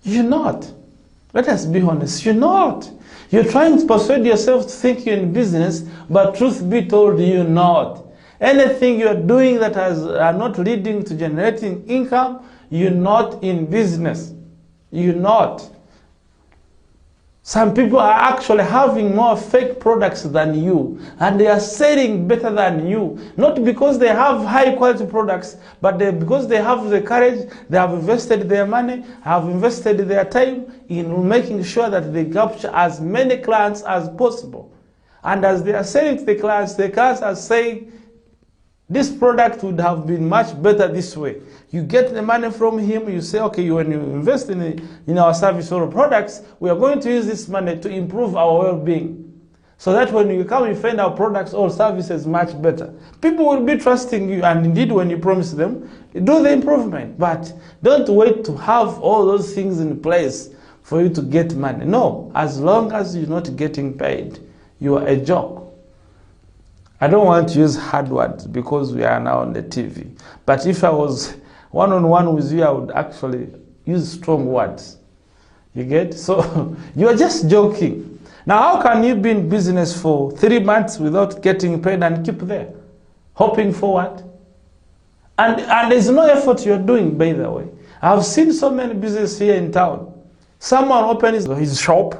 You're not. Let us be honest, you're not. You're trying to persuade yourself to think you're in business, but truth be told, you're not. Anything you're doing that are not leading to generating income, you're not in business. You're not. Some people are actually having more fake products than you, and they are selling better than you. Not because they have high quality products, but because they have the courage, they have invested their money, have invested their time in making sure that they capture as many clients as possible. And as they are selling to the clients are saying, this product would have been much better this way. You get the money from him, you say, okay, when you invest in our service or products, we are going to use this money to improve our well-being. So that when you come and find our products or services much better, people will be trusting you, and indeed when you promise them, do the improvement. But don't wait to have all those things in place for you to get money. No, as long as you're not getting paid, you are a joke. I don't want to use hard words because we are now on the TV. But if I was one-on-one with you, I would actually use strong words. You get? So you are just joking. Now, how can you be in business for 3 months without getting paid and keep there? Hoping for what? And there's no effort you're doing, by the way. I've seen so many businesses here in town. Someone opens his shop.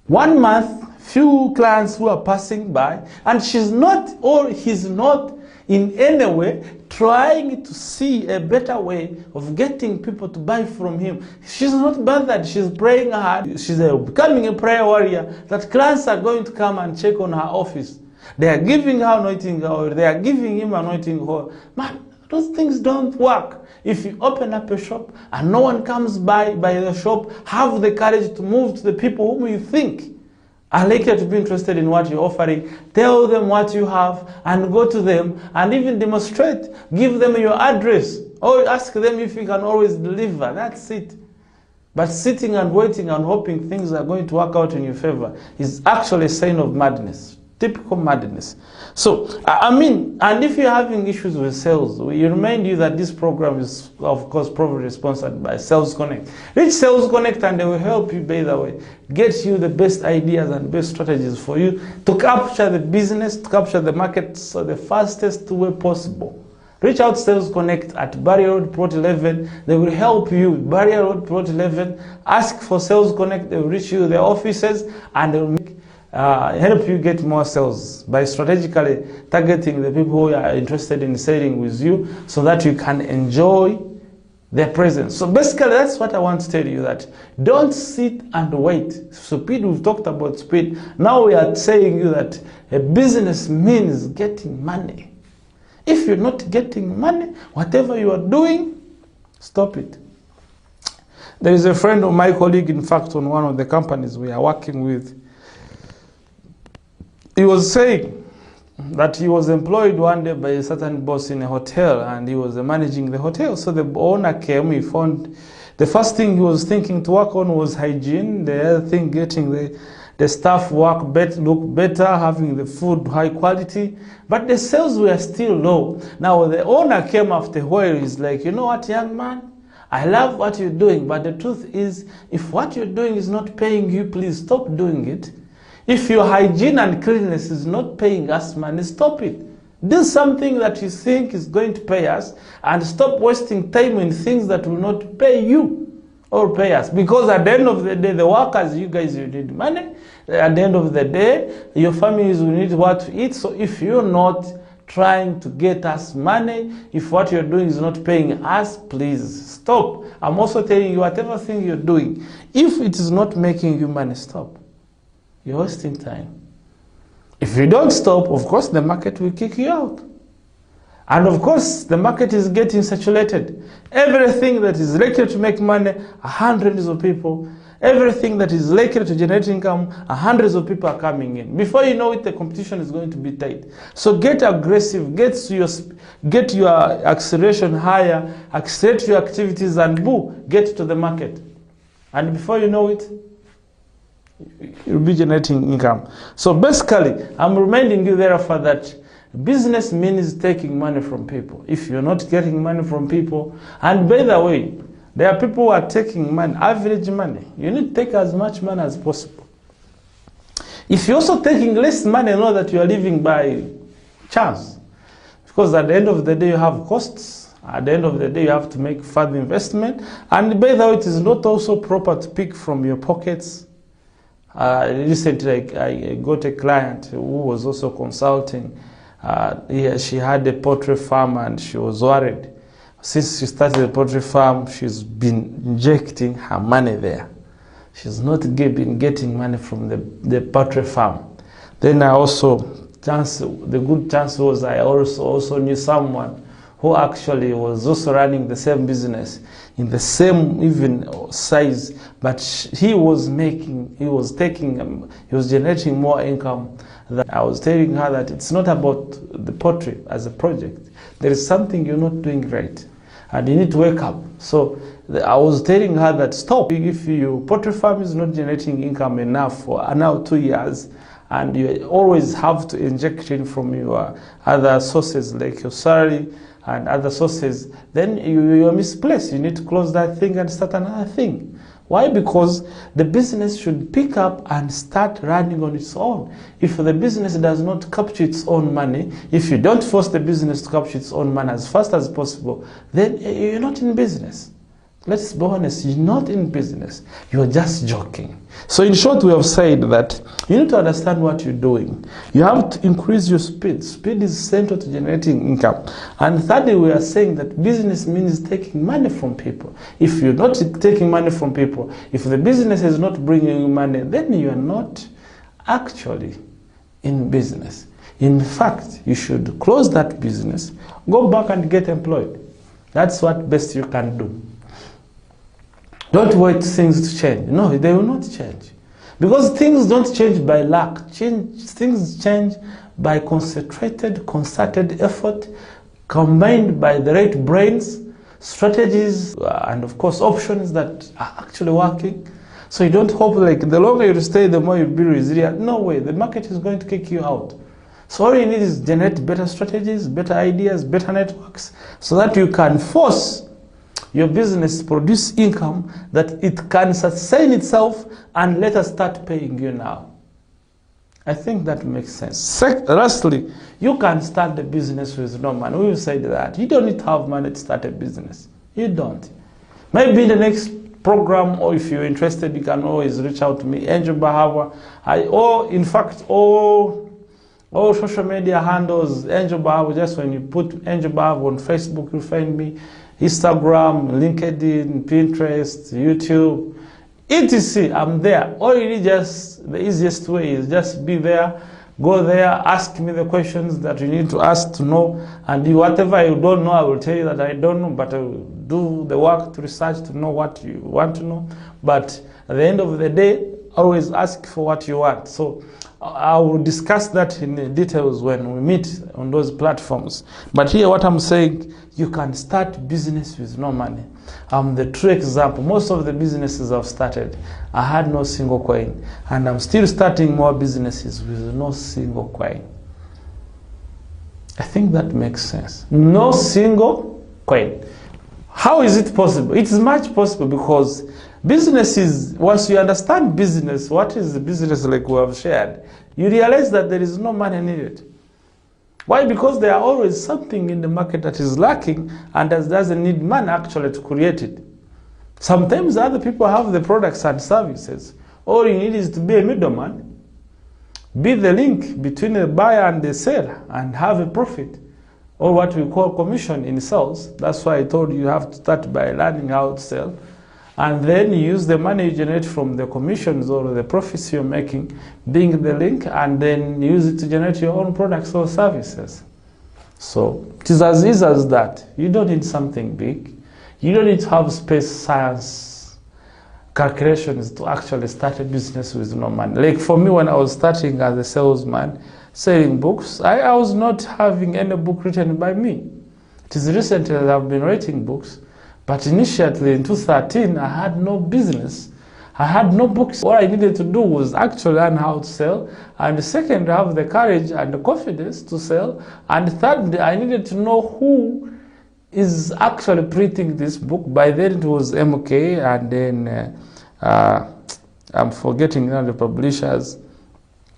1 month, few clients who are passing by, and she's not or he's not in any way trying to see a better way of getting people to buy from him. She's not bothered. She's praying hard. She's becoming a prayer warrior that clients are going to come and check on her office. They are giving her anointing oil. They are giving him anointing oil. Man, those things don't work. If you open up a shop and no one comes by the shop, have the courage to move to the people whom you think are likely to be interested in what you're offering. Tell them what you have and go to them and even demonstrate. Give them your address or ask them if you can always deliver. That's it. But sitting and waiting and hoping things are going to work out in your favor is actually a sign of madness. Typical madness. So, I mean, and if you're having issues with sales, we remind you that this program is, of course, probably sponsored by Sales Connect. Reach Sales Connect and they will help you, by the way, get you the best ideas and best strategies for you to capture the business, to capture the market, so the fastest way possible. Reach out to Sales Connect at Barrier Road Plot 11. They will help you. Barrier Road Plot 11. Ask for Sales Connect. They will reach you their offices and they will help you get more sales by strategically targeting the people who are interested in selling with you so that you can enjoy their presence. So basically that's what I want to tell you, that don't sit and wait. Speed, we've talked about speed. Now we are saying you that a business means getting money. If you're not getting money, whatever you are doing, stop it. There is a friend of my colleague, in fact, on one of the companies we are working with. He was saying that he was employed one day by a certain boss in a hotel and he was managing the hotel. So the owner came, he found the first thing he was thinking to work on was hygiene. The other thing, getting the staff look better, having the food high quality. But the sales were still low. Now the owner came after a while, he's like, you know what, young man? I love what you're doing, but the truth is, if what you're doing is not paying you, please stop doing it. If your hygiene and cleanliness is not paying us money, stop it. Do something that you think is going to pay us and stop wasting time in things that will not pay you or pay us. Because at the end of the day, the workers, you guys, you need money. At the end of the day, your families will need what to eat. So if you're not trying to get us money, if what you're doing is not paying us, please stop. I'm also telling you, whatever thing you're doing, if it is not making you money, stop. You're wasting time. If you don't stop, of course, the market will kick you out. And of course, the market is getting saturated. Everything that is likely to make money, hundreds of people. Everything that is likely to generate income, hundreds of people are coming in. Before you know it, the competition is going to be tight. So get aggressive, get your acceleration higher, accelerate your activities, and get to the market. And before you know it, you'll be generating income. So basically, I'm reminding you therefore that Business means taking money from people. If you're not getting money from people, and by the way, There are people who are taking money, average money. You need to take as much money as possible. If you're also taking less money, know that you are living by chance. Because at the end of the day, you have costs. At the end of the day, you have to make further investment. And by the way, it is not also proper to pick from your pockets. Recently, I got a client who was also consulting. She had a poultry farm and she was worried. Since she started the poultry farm, she's been injecting her money there. She's not been getting money from the poultry farm. Then I also, the good chance was I also knew someone who actually was also running the same business in the same even size, but he was generating more income. I was telling her that it's not about the poultry as a project. There is something you're not doing right, and you need to wake up. So I was telling her that stop. If your poultry farm is not generating income enough for now 2 years, and you always have to inject in from your other sources like your salary and other sources, then you're misplaced. You need to close that thing and start another thing. Why? Because the business should pick up and start running on its own. If the business does not capture its own money, if you don't force the business to capture its own money as fast as possible, then you're not in business. Let's be honest, you're not in business. You're just joking. So in short, we have said that you need to understand what you're doing. You have to increase your speed. Speed is central to generating income. And thirdly, we are saying that business means taking money from people. If you're not taking money from people, if the business is not bringing you money, then you are not actually in business. In fact, you should close that business, go back and get employed. That's what best you can do. Don't wait things to change. No, they will not change. Because things don't change by luck. Things change by concentrated, concerted effort, combined by the right brains, strategies, and of course options that are actually working. So you don't hope like the longer you stay, the more you'll be resilient. No way, the market is going to kick you out. So all you need is generate better strategies, better ideas, better networks, so that you can force your business produce income that it can sustain itself and let us start paying you now. I think that makes sense. Lastly, you can start a business with no money. We will say that. You don't need to have money to start a business. You don't. Maybe in the next program, or if you're interested, you can always reach out to me, Angel Bahawa. Or in fact, all social media handles, Angel Bahawa. Just when you put Angel Bahawa on Facebook, you'll find me. Instagram, LinkedIn, Pinterest, YouTube, etc. I'm there. Or really just the easiest way is just be there, go there, ask me the questions that you need to ask to know, and whatever you don't know, I will tell you that I don't know, but I will do the work to research to know what you want to know. But at the end of the day, always ask for what you want. So I will discuss that in the details when we meet on those platforms. But here what I'm saying, you can start business with no money. The true example, most of the businesses I've started, I had no single coin. And I'm still starting more businesses with no single coin. I think that makes sense. No single coin. How is it possible? It's much possible because businesses, once you understand business, what is the business like we have shared, you realize that there is no money needed. Why? Because there are always something in the market that is lacking and that doesn't need money actually to create it. Sometimes other people have the products and services. All you need is to be a middleman, be the link between the buyer and the seller, and have a profit, or what we call commission in sales. That's why I told you have to start by learning how to sell, and then use the money you generate from the commissions or the profits you're making, being the link, and then use it to generate your own products or services. So it is as easy as that. You don't need something big. You don't need to have space science calculations to actually start a business with no money. Like for me, when I was starting as a salesman, selling books, I was not having any book written by me. It is recently that I've been writing books. But initially in 2013, I had no business. I had no books. What I needed to do was actually learn how to sell. And second, have the courage and the confidence to sell. And third, I needed to know who is actually printing this book. By then it was MK, and then I'm forgetting now the publishers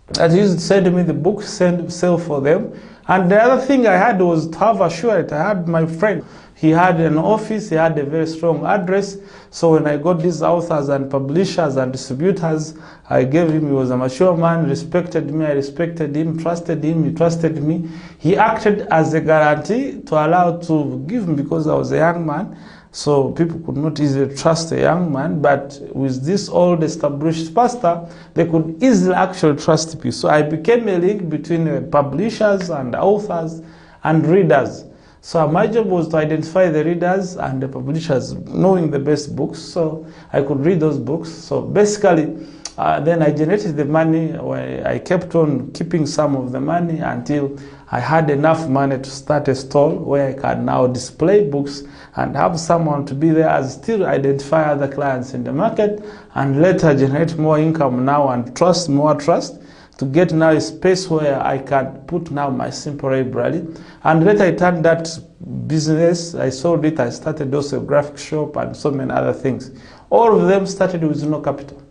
that used to send me the book, sell for them. And the other thing I had was to have assurance. I had my friend, he had an office, he had a very strong address. So when I got these authors and publishers and distributors, I gave him, he was a mature man, respected me, I respected him, trusted him, he trusted me. He acted as a guarantee to allow to give me, because I was a young man. So people could not easily trust a young man, but with this old established pastor, they could easily actually trust me. So I became a link between publishers and authors and readers. So my job was to identify the readers and the publishers, knowing the best books, so I could read those books. So basically, then I generated the money. I kept on keeping some of the money until I had enough money to start a stall where I can now display books and have someone to be there and still identify other clients in the market, and later generate more income now and more trust, to get now a space where I can put now my simple library. And later I turned that business, I sold it, I started also a graphic shop and so many other things. All of them started with no capital.